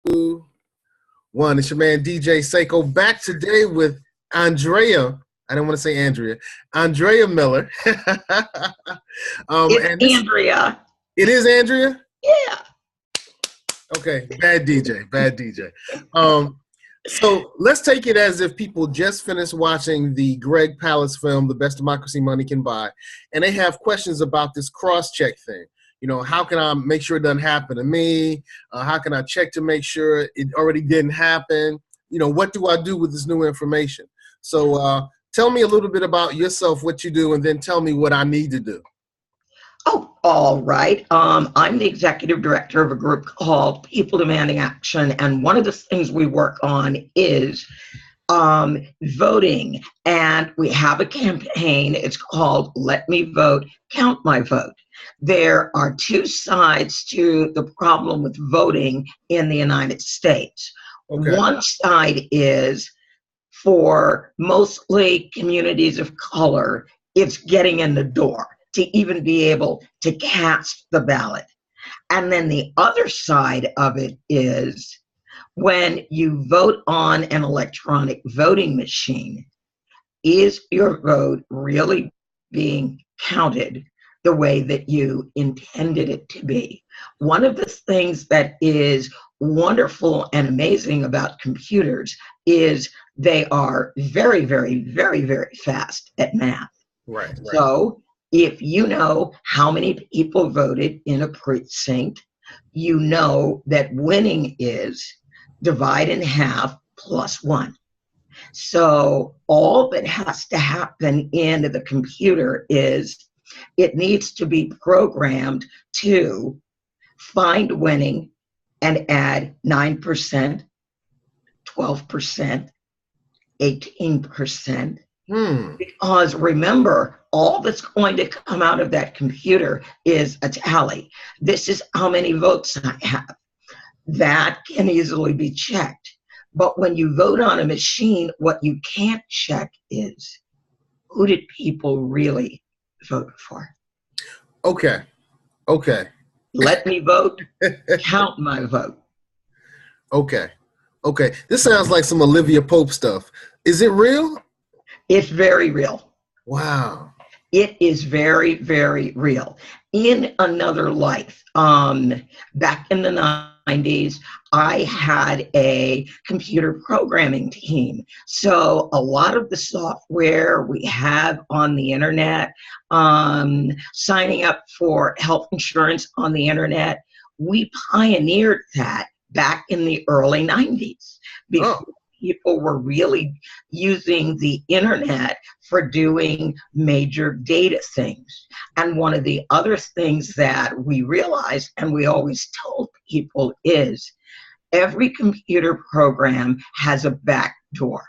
1. It's your man DJ Seiko back today with Andrea. I don't want to say Andrea. Andrea Miller. It's Andrea. It is Andrea? Yeah. Okay, bad DJ, bad DJ. So let's take it as if people just finished watching the Greg Palast film, The Best Democracy Money Can Buy, and they have questions about this cross-check thing. You know, how can I make sure it doesn't happen to me? How can I check to make sure it already didn't happen? You know, what do I do with this new information? So tell me a little bit about yourself, what you do, and then tell me what I need to do. Oh, all right. I'm the executive director of a group called People Demanding Action, and one of the things we work on is voting, and we have a campaign. It's called Let Me Vote, Count My Vote. There are two sides to the problem with voting in the United States. Okay. One side is for mostly communities of color, it's getting in the door to even be able to cast the ballot. And then the other side of it is when you vote on an electronic voting machine, is your vote really being counted the way that you intended it to be? One of the things that is wonderful and amazing about computers is they are very, very, very, very fast at math. Right. So if you know how many people voted in a precinct, you know that winning is divide in half plus 1. So all that has to happen in the computer is it needs to be programmed to find winning and add 9%, 12%, 18%. Because remember, all that's going to come out of that computer is a tally. This is how many votes I have. That can easily be checked. But when you vote on a machine, what you can't check is who did people really vote for? Okay. Let me vote, count my vote. Okay. This sounds like some Olivia Pope stuff. Is it real? It's very real. Wow. It is very, very real. In another life, back in the 90s, I had a computer programming team. So a lot of the software we have on the internet, signing up for health insurance on the internet, we pioneered that back in the early 90s. Before people were really using the internet for doing major data things. And one of the other things that we realized, and we always told people, is every computer program has a back door.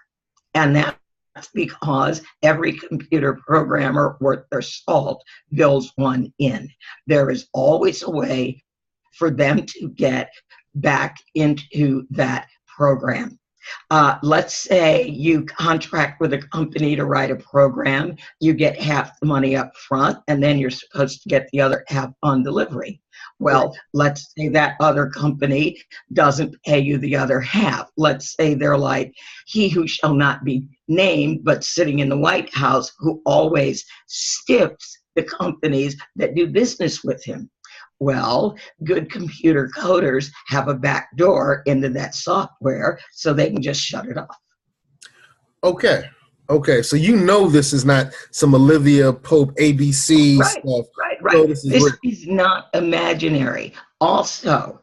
And that's because every computer programmer worth their salt builds one in. There is always a way for them to get back into that program. Let's say you contract with a company to write a program, you get half the money up front, and then you're supposed to get the other half on delivery. Well, let's say that other company doesn't pay you the other half. Let's say they're like he who shall not be named, but sitting in the White House, who always stiffs the companies that do business with him. Well, good computer coders have a back door into that software so they can just shut it off. Okay. So you know this is not some Olivia Pope ABC stuff. Right. So this is not imaginary. Also,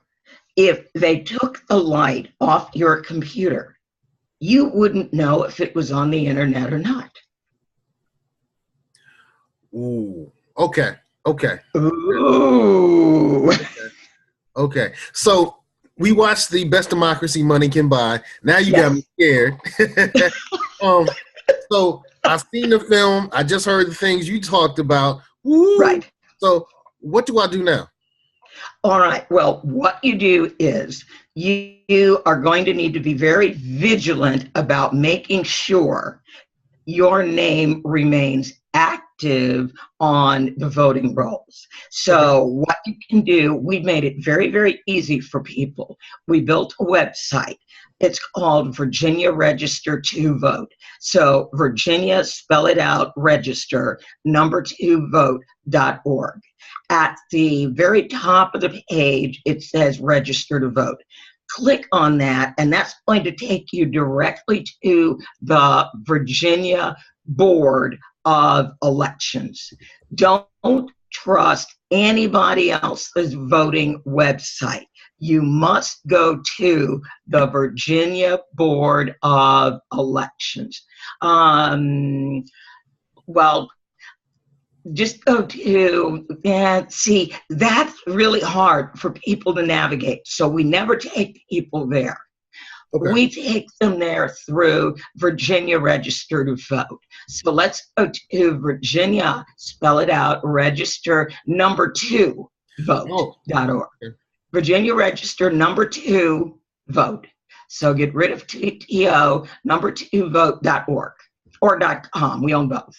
if they took the light off your computer, you wouldn't know if it was on the internet or not. Ooh. Okay. Ooh. Okay. So we watched The Best Democracy Money Can Buy. Now you got me scared. So I've seen the film. I just heard the things you talked about. Woo. Right. So what do I do now? All right. Well, what you do is you are going to need to be very vigilant about making sure your name remains active active on the voting rolls. So what you can do, we made it very, very easy for people. We built a website. It's called Virginia Register to Vote. So Virginia, spell it out, register, number 2 vote.org. At the very top of the page, it says register to vote. Click on that, and that's going to take you directly to the Virginia Board of Elections. Don't trust anybody else's voting website. You must go to the Virginia Board of Elections. Just go to, see, that's really hard for people to navigate. So we never take people there. Okay. We take them there through Virginia Register to Vote. So let's go to Virginia, spell it out, register, number 2 vote.org. Okay. Virginia Register, number 2 vote. So get rid of TTO, number 2 vote.org or .com. We own both.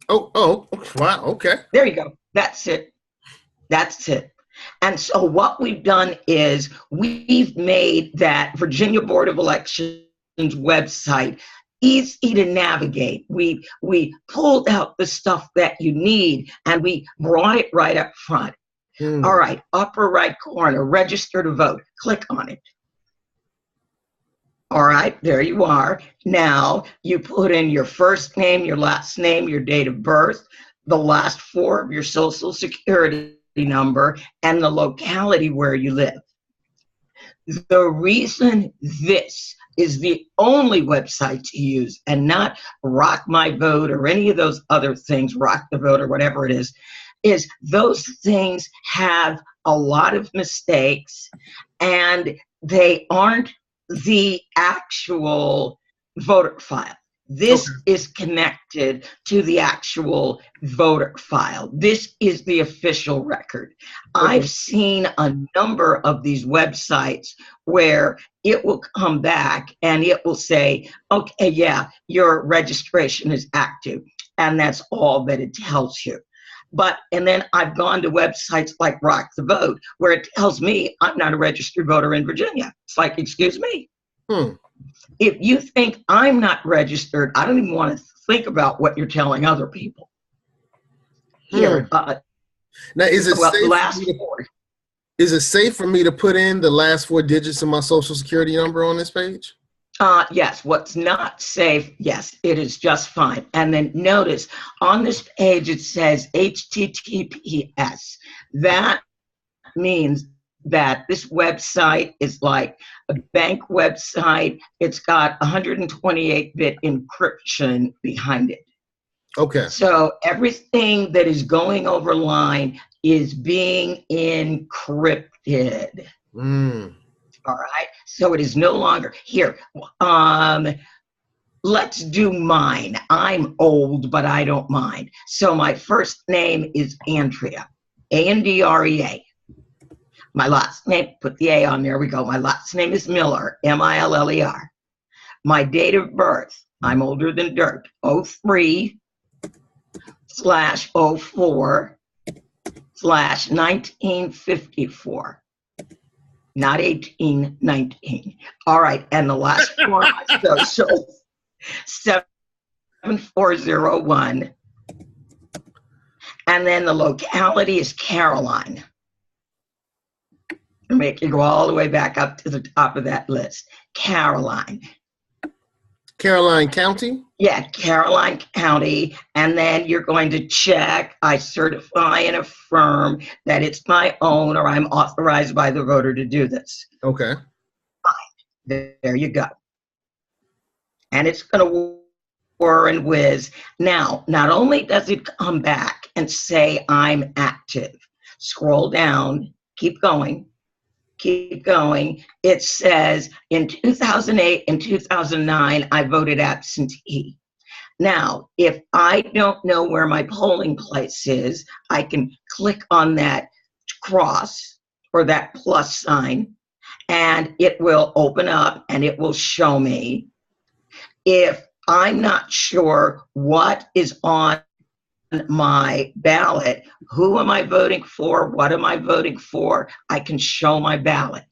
Oh, wow, okay. There you go. That's it. And so what we've done is we've made that Virginia Board of Elections website easy to navigate. We pulled out the stuff that you need, and we brought it right up front. All right, upper right corner, register to vote. Click on it. All right, there you are. Now you put in your first name, your last name, your date of birth, the last 4 of your social security number, and the locality where you live. The reason this is the only website to use and not Rock My Vote or any of those other things, Rock the Vote or whatever it is those things have a lot of mistakes, and they aren't the actual voter file. This is connected to the actual voter file. This is the official record. I've seen a number of these websites where it will come back and it will say, okay, yeah, your registration is active. And that's all that it tells you. And then I've gone to websites like Rock the Vote, where it tells me I'm not a registered voter in Virginia. It's like, excuse me. If you think I'm not registered, I don't even want to think about what you're telling other people. Here, now is it safe for me to put in the last 4 digits of my social security number on this page? Yes, what's not safe, yes, it is just fine. And then notice on this page it says HTTPS. That means that this website is like a bank website. It's got 128-bit encryption behind it. Okay. So everything that is going over line is being encrypted. All right. So it is no longer here. Let's do mine. I'm old, but I don't mind. So my first name is Andrea, Andrea. My last name, put the A on, there we go. My last name is Miller, Miller. My date of birth, I'm older than dirt, 03/04/1954. Not 1819. All right, and the last four of my social, 7401. And then the locality is Caroline. I'll make you go all the way back up to the top of that list. Caroline. Caroline County? Yeah, Caroline County. And then you're going to check, I certify and affirm that it's my own, or I'm authorized by the voter to do this. Okay. Fine. There you go. And it's going to whir and whiz. Now, not only does it come back and say I'm active, scroll down, keep going. It says in 2008 and 2009, I voted absentee. Now, if I don't know where my polling place is, I can click on that cross or that plus sign, and it will open up and it will show me. If I'm not sure what is on my ballot, who am I voting for? What am I voting for? I can show my ballot.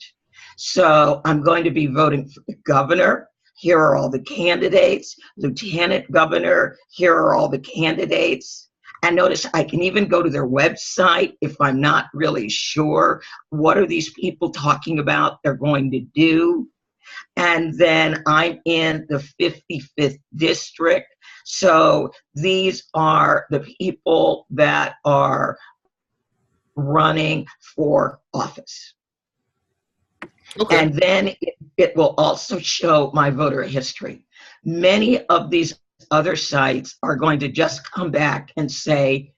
So I'm going to be voting for the governor. Here are all the candidates. Lieutenant governor, here are all the candidates. And notice I can even go to their website if I'm not really sure what are these people talking about they're going to do. And then I'm in the 55th district. So these are the people that are running for office. Okay. And then it will also show my voter history. Many of these other sites are going to just come back and say,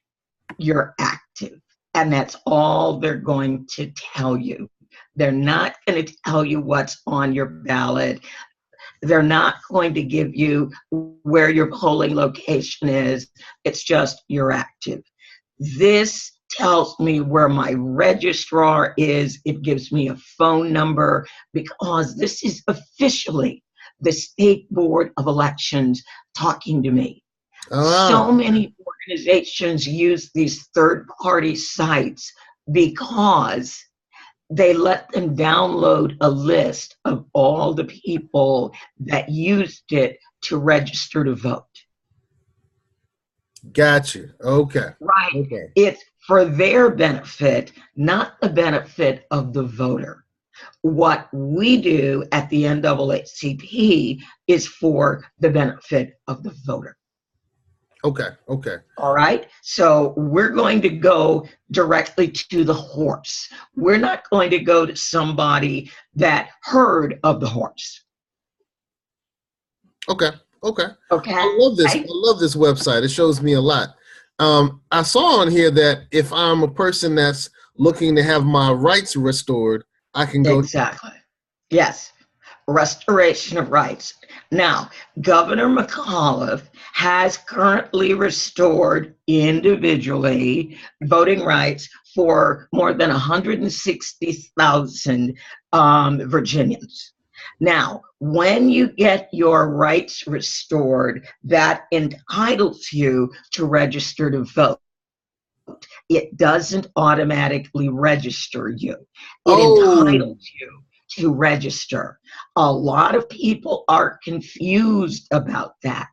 you're active. And that's all they're going to tell you. They're not going to tell you what's on your ballot. They're not going to give you where your polling location is. It's just you're active. This tells me where my registrar is. It gives me a phone number because this is officially the State Board of Elections talking to me. So many organizations use these third-party sites because they let them download a list of all the people that used it to register to vote. Gotcha. Okay. Right. Okay. It's for their benefit, not the benefit of the voter. What we do at the NAACP is for the benefit of the voter. Okay. Okay. All right. So we're going to go directly to the horse. We're not going to go to somebody that heard of the horse. Okay. Okay. Okay. I love this. I love this website. It shows me a lot. I saw on here that if I'm a person that's looking to have my rights restored, I can go. Exactly. Yes. Restoration of rights. Now, Governor McAuliffe has currently restored individually voting rights for more than 160,000 Virginians. Now, when you get your rights restored, that entitles you to register to vote. It doesn't automatically register you. It entitles you to register. A lot of people are confused about that.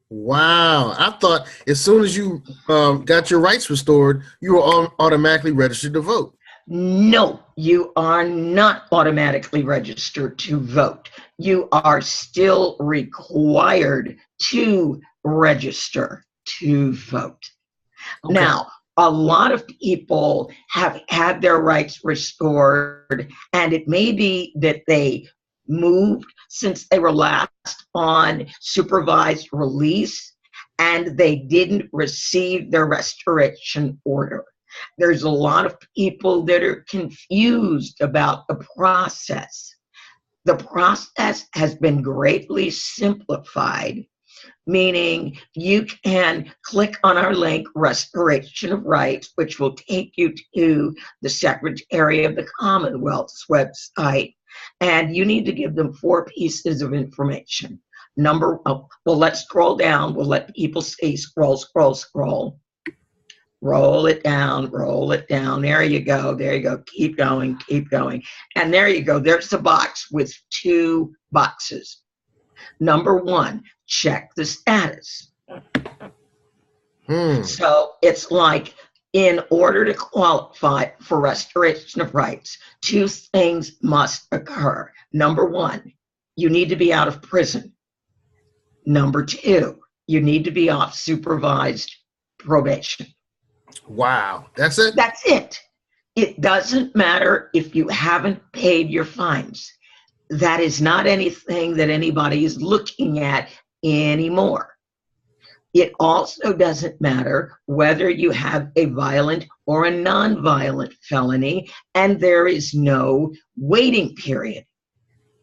Wow. I thought as soon as you got your rights restored, you were automatically registered to vote. No, you are not automatically registered to vote. You are still required to register to vote. Okay. Now, a lot of people have had their rights restored, and it may be that they moved since they were last on supervised release, and they didn't receive their restoration order. There's a lot of people that are confused about the process. The process has been greatly simplified, meaning you can click on our link, Restoration of Rights, which will take you to the Secretary of the Commonwealth's website, and you need to give them 4 pieces of information. Well, let's scroll down. We'll let people see. Scroll, scroll, scroll. Roll it down, roll it down. There you go, there you go. Keep going, keep going. And there you go. There's the box with 2 boxes. Number 1, check the status. So it's like, in order to qualify for restoration of rights, 2 things must occur. Number 1, you need to be out of prison. Number 2, you need to be off supervised probation. Wow, that's it? That's it. It doesn't matter if you haven't paid your fines. That is not anything that anybody is looking at anymore. It also doesn't matter whether you have a violent or a non-violent felony, and there is no waiting period.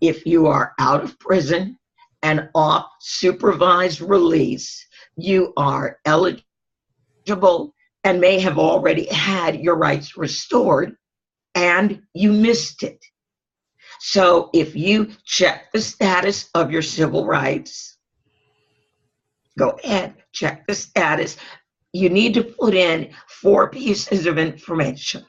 If you are out of prison and off supervised release, you are eligible and may have already had your rights restored, and you missed it. So if you check the status of your civil rights, Go ahead, check the status. You need to put in 4 pieces of information.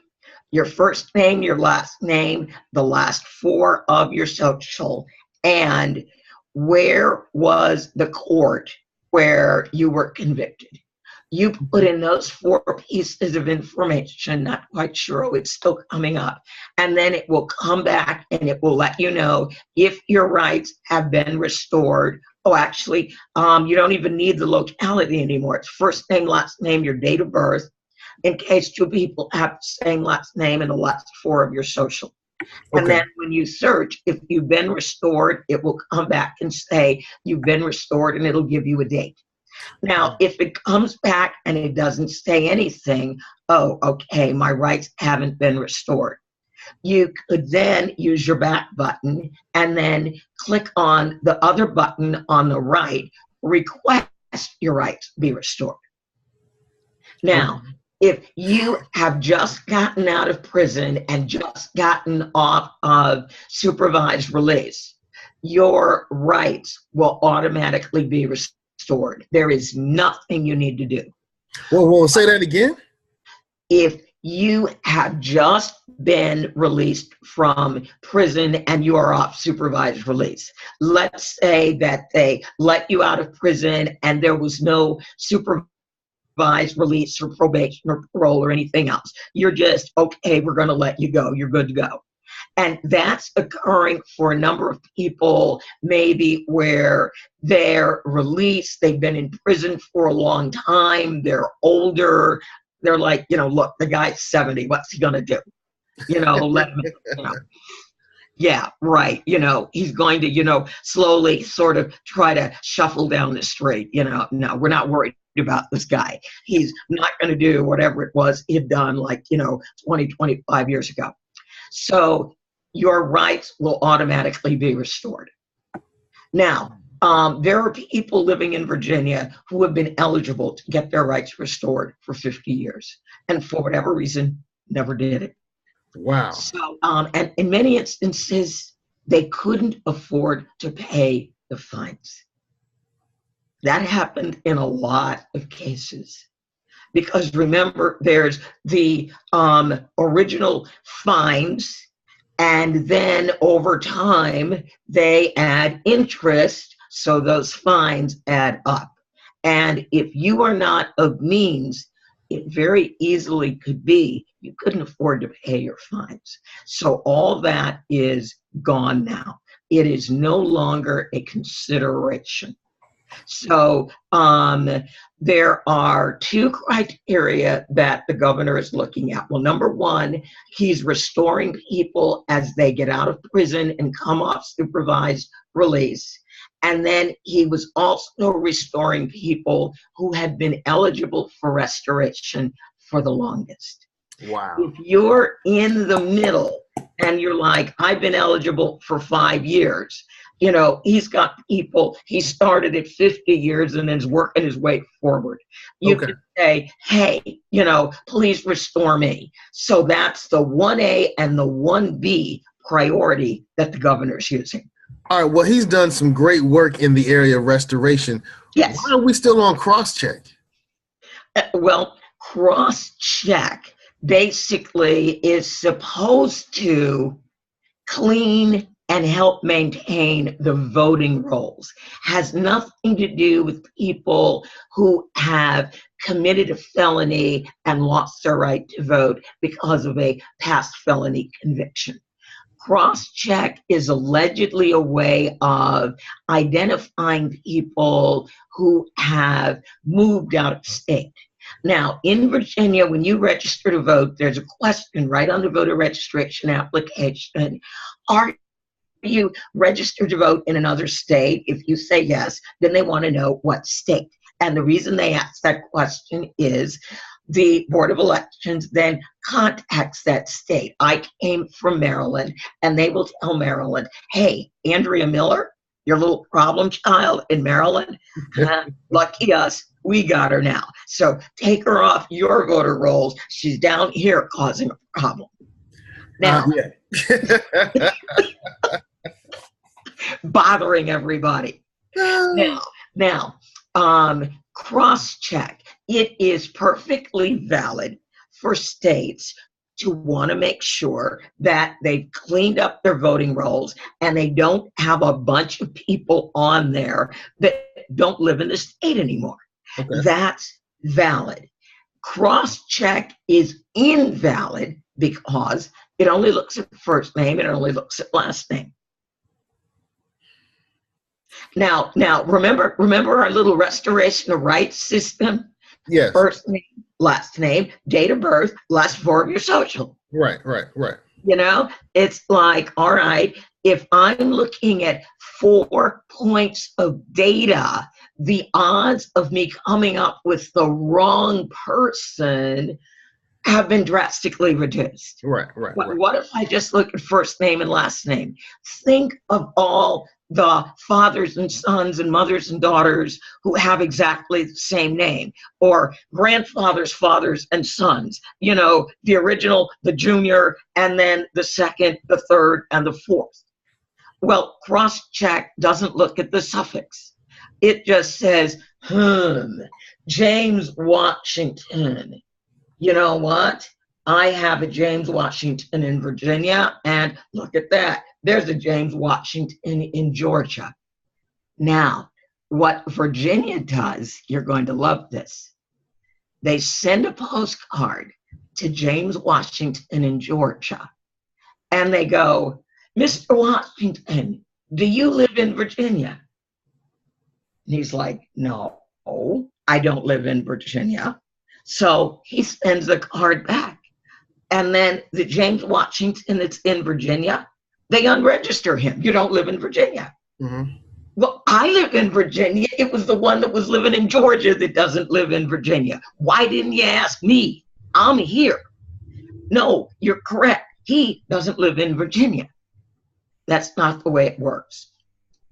Your first name, your last name, the last 4 of your social, and where was the court where you were convicted. You put in those 4 pieces of information, not quite sure, oh, it's still coming up. And then it will come back and it will let you know if your rights have been restored. Oh, actually, you don't even need the locality anymore. It's first name, last name, your date of birth, in case 2 people have the same last name and the last 4 of your social. And then when you search, if you've been restored, it will come back and say you've been restored, and it'll give you a date. Now, if it comes back and it doesn't say anything, oh, okay, my rights haven't been restored. You could then use your back button and then click on the other button on the right, request your rights be restored. Now, if you have just gotten out of prison and just gotten off of supervised release, your rights will automatically be restored. There is nothing you need to do. Well, say that again. If you have just been released from prison and you are off supervised release, let's say that they let you out of prison and there was no supervised release or probation or parole or anything else. You're just, okay, we're going to let you go. You're good to go. And that's occurring for a number of people, maybe where they're released, they've been in prison for a long time, they're older, they're like, look, the guy's 70, what's he going to do? Let him, yeah, right. He's going to, slowly sort of try to shuffle down the street. No, we're not worried about this guy. He's not going to do whatever it was he'd done 20, 25 years ago. So your rights will automatically be restored. Now, there are people living in Virginia who have been eligible to get their rights restored for 50 years. And for whatever reason, never did it. Wow. So, and in many instances, they couldn't afford to pay the fines. That happened in a lot of cases. Because remember, there's the original fines, and then over time, they add interest, so those fines add up. And if you are not of means, it very easily could be you couldn't afford to pay your fines. So all that is gone now. It is no longer a consideration. So there are 2 criteria that the governor is looking at. Well, number 1, he's restoring people as they get out of prison and come off supervised release. And then he was also restoring people who had been eligible for restoration for the longest. Wow. If you're in the middle and you're like, I've been eligible for 5 years, he's got people, he started at 50 years and is working his way forward. You could say, hey, please restore me. So that's the 1A and the 1B priority that the governor's using. All right, well, he's done some great work in the area of restoration. Yes. Why are we still on cross-check? Well, cross-check basically is supposed to clean and help maintain the voting rolls. Has nothing to do with people who have committed a felony and lost their right to vote because of a past felony conviction. Cross-check is allegedly a way of identifying people who have moved out of state. Now, in Virginia, when you register to vote, there's a question right on the voter registration application. Are you registered to vote in another state? If you say yes, then they want to know what state. And the reason they ask that question is the Board of Elections then contacts that state. I came from Maryland, and they will tell Maryland, hey, Andrea Miller, your little problem child in Maryland, lucky us, we got her now. So take her off your voter rolls. She's down here causing a problem. Now, bothering everybody. Now, cross-check. It is perfectly valid for states to want to make sure that they've cleaned up their voting rolls and they don't have a bunch of people on there that don't live in the state anymore. Okay. That's valid. Cross-check is invalid because it only looks at first name, it only looks at last name. Now, remember our little restoration of rights system? Yes. First name, last name, date of birth, last four of your social. Right. You know, it's like, all right, if I'm looking at 4 points of data, the odds of me coming up with the wrong person have been drastically reduced. Right. What if I just look at first name and last name? Think of all the fathers and sons and mothers and daughters who have exactly the same name, or grandfathers, fathers and sons, you know, the original, the junior, and then the second, the third, and the fourth. Well, cross-check doesn't look at the suffix. It just says, James Washington. You know what? I have a James Washington in Virginia, and look at that. There's a James Washington in Georgia. Now, what Virginia does, you're going to love this. They send a postcard to James Washington in Georgia, and they go, Mr. Washington, do you live in Virginia? And he's like, no, I don't live in Virginia. So he sends the card back. And then the James Washington that's in Virginia, they unregister him. You don't live in Virginia. Mm-hmm. Well, I live in Virginia. It was the one that was living in Georgia that doesn't live in Virginia. Why didn't you ask me? I'm here. No, you're correct. He doesn't live in Virginia. That's not the way it works.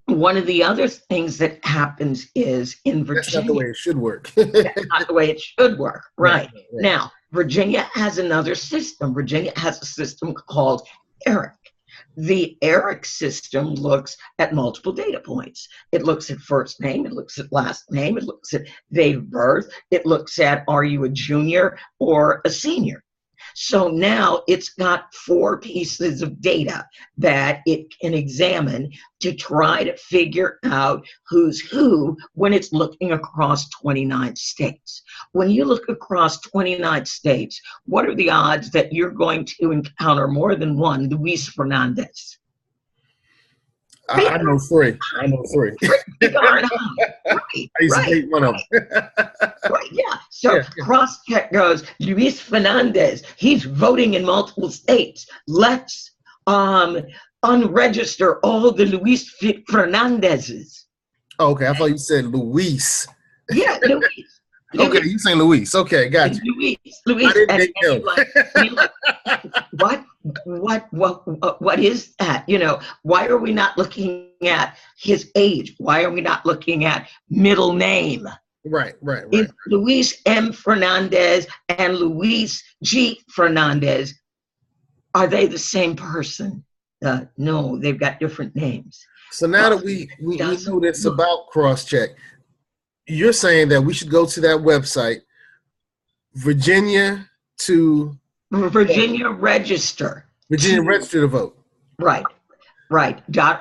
One of the other things that happens is in Virginia. That's not the way it should work. That's not the way it should work. Right. Now, Virginia has another system. Virginia has a system called ERIC. The ERIC system looks at multiple data points. It looks at first name, it looks at last name, it looks at date of birth, it looks at are you a junior or a senior. So now it's got 4 pieces of data that it can examine to try to figure out who's who when it's looking across 29 states. When you look across 29 states, what are the odds that you're going to encounter more than one Luis Fernandez? I know 3. Right. I used to hate one of them. Right, yeah. So cross-check goes, Luis Fernandez, he's voting in multiple states. Let's unregister all the Luis Fernandezes. Oh, okay, I thought you said Luis. Yeah, Luis. Okay, you saying Luis. Okay, gotcha. Luis. I didn't know. What is that? You know, why are we not looking at his age? Why are we not looking at middle name? Right. If Luis M. Fernandez and Luis G. Fernandez, are they the same person? No, they've got different names. So now that we know this about cross-check, you're saying that we should go to that website, Virginia Register. Virginia Register to vote. Right.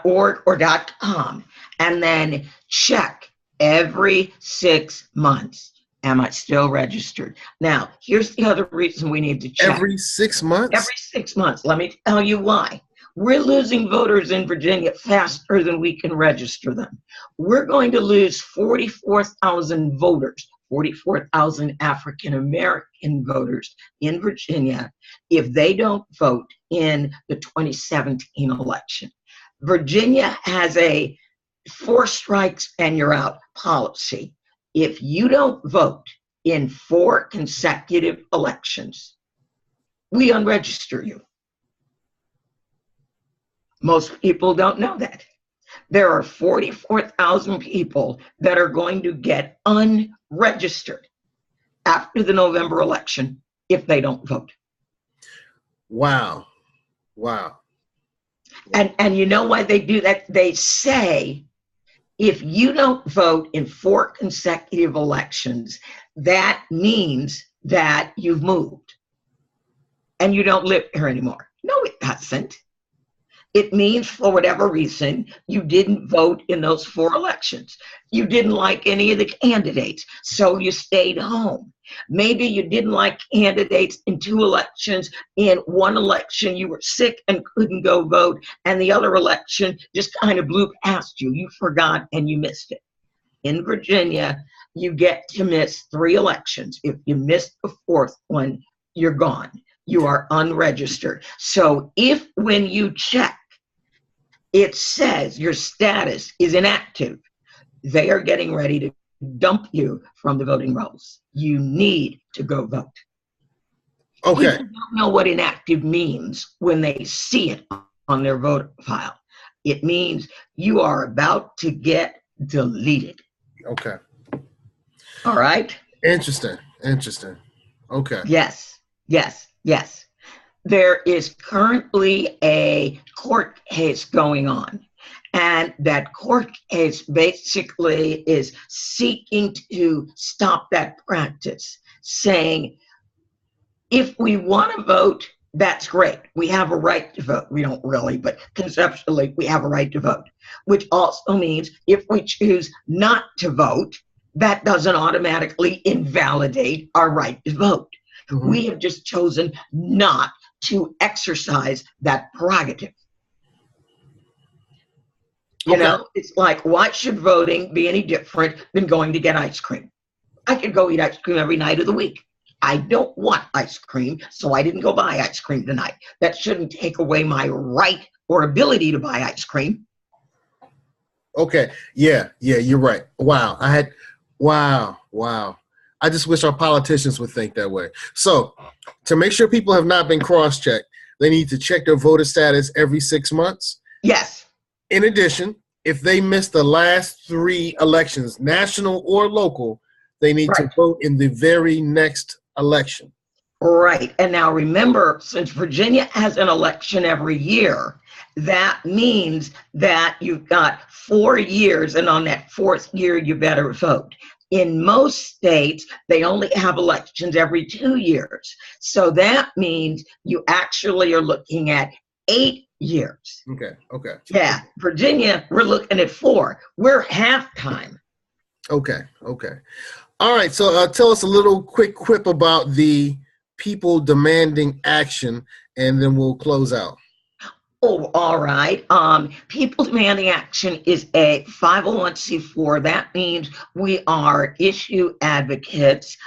.org or .com. And then check every 6 months. Am I still registered? Now, here's the other reason we need to check. Every 6 months? Every 6 months. Let me tell you why. We're losing voters in Virginia faster than we can register them. We're going to lose 44,000 voters, 44,000 African-American voters in Virginia if they don't vote in the 2017 election. Virginia has a 4 strikes and you're out policy. If you don't vote in 4 consecutive elections, we unregister you. Most people don't know that. There are 44,000 people that are going to get unregistered after the November election if they don't vote. Wow. And you know why they do that? They say If you don't vote in 4 consecutive elections, that means that you've moved and you don't live here anymore. No, it doesn't. It means for whatever reason, you didn't vote in those 4 elections. You didn't like any of the candidates, so you stayed home. Maybe you didn't like candidates in 2 elections. In 1 election, you were sick and couldn't go vote, and the other election just kind of blew past you. You forgot and you missed it. In Virginia, you get to miss 3 elections. If you miss the 4th one, you're gone. You are unregistered. So if when you check, it says your status is inactive, they are getting ready to dump you from the voting rolls. You need to go vote. Okay. People don't know what inactive means when they see it on their voter file. It means you are about to get deleted. Okay. All right? Interesting. Okay. Yes. There is currently a court case going on, and that court case basically is seeking to stop that practice, saying, if we want to vote, that's great. We have a right to vote. We don't really, but conceptually, we have a right to vote, which also means if we choose not to vote, that doesn't automatically invalidate our right to vote. Mm-hmm. We have just chosen not to exercise that prerogative. You know, it's like, why should voting be any different than going to get ice cream? I could go eat ice cream every night of the week. I don't want ice cream, so I didn't go buy ice cream tonight. That shouldn't take away my right or ability to buy ice cream. Okay. Yeah, you're right. Wow. Wow. I just wish our politicians would think that way. So to make sure people have not been cross-checked, they need to check their voter status every 6 months. Yes. In addition, if they missed the last 3 elections, national or local, they need to vote in the very next election. Right. And now remember, since Virginia has an election every year, that means that you've got 4 years, and on that 4th year, you better vote. In most states, they only have elections every 2 years. So that means you actually are looking at 8 years. Okay. Yeah, Virginia, we're looking at 4. We're halftime. Okay. All right, so tell us a little quick quip about the people demanding action, and then we'll close out. Oh, all right. People Demanding Action is a 501c4. That means we are issue advocates.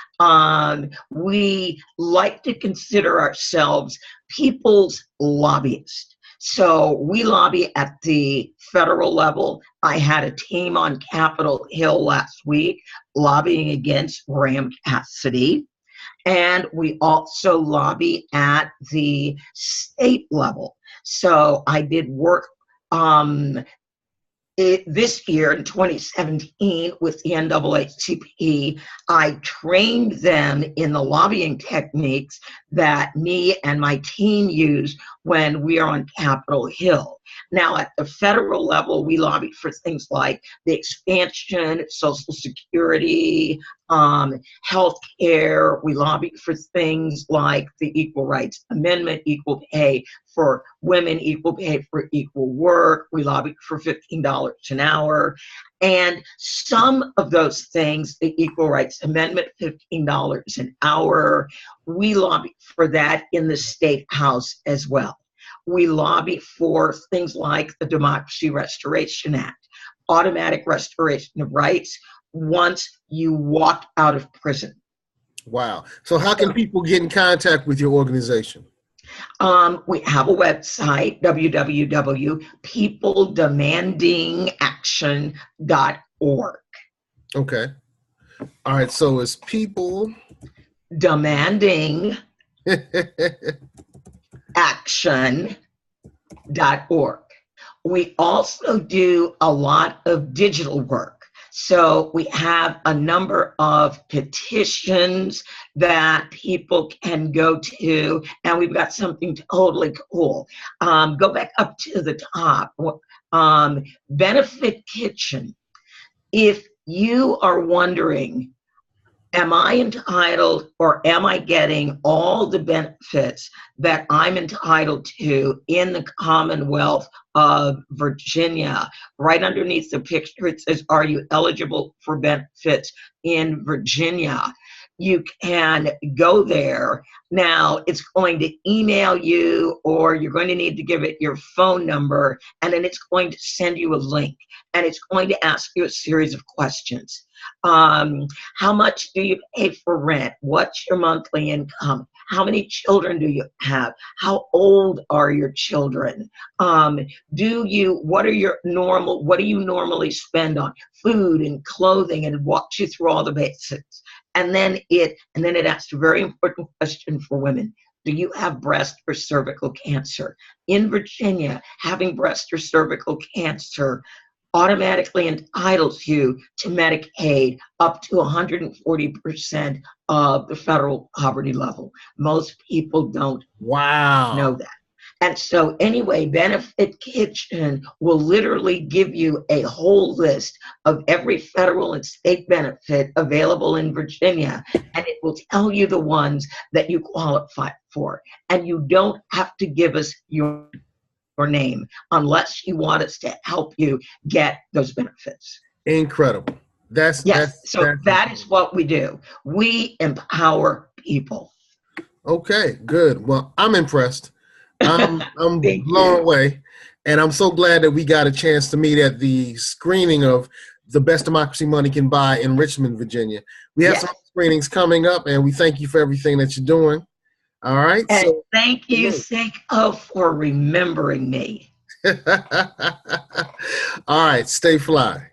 We like to consider ourselves people's lobbyists. So we lobby at the federal level. I had a team on Capitol Hill last week lobbying against Graham Cassidy. And we also lobby at the state level. So I did work this year in 2017 with the NAACP. I trained them in the lobbying techniques that me and my team use when we are on Capitol Hill. Now, at the federal level, we lobby for things like the expansion of Social Security, health care. We lobby for things like the Equal Rights Amendment, equal pay for women, equal pay for equal work. We lobby for $15 an hour. And some of those things, the Equal Rights Amendment, $15 an hour, we lobby for that in the State House as well. We lobby for things like the Democracy Restoration Act, automatic restoration of rights once you walk out of prison. Wow. So how can people get in contact with your organization? We have a website, www.peopledemandingaction.org. Okay. All right. So it's people demanding action.org. We also do a lot of digital work. So we have a number of petitions that people can go to, and we've got something totally cool. Go back up to the top. Benefit Kitchen if you are wondering, am I entitled or am I getting all the benefits that I'm entitled to in the Commonwealth of Virginia? Right underneath the picture, it says, are you eligible for benefits in Virginia? You can go there. Now, it's going to email you, or you're going to need to give it your phone number, and then it's going to send you a link, and it's going to ask you a series of questions. How much do you pay for rent? What's your monthly income? How many children do you have? How old are your children? What do you normally spend on food and clothing, and walks you through all the basics. And then it asks a very important question for women. Do you have breast or cervical cancer? In Virginia, having breast or cervical cancer automatically entitles you to Medicaid up to 140% of the federal poverty level. Most people don't know that. And so anyway, Benefit Kitchen will literally give you a whole list of every federal and state benefit available in Virginia, and it will tell you the ones that you qualify for. And you don't have to give us your name unless you want us to help you get those benefits. Incredible. That is what we do. We empower people. Okay, good. Well, I'm impressed. I'm blown away, and I'm so glad that we got a chance to meet at the screening of The Best Democracy Money Can Buy in Richmond, Virginia. We have some screenings coming up, and we thank you for everything that you're doing. All right. And thank you, Seiko, for remembering me. All right. Stay fly.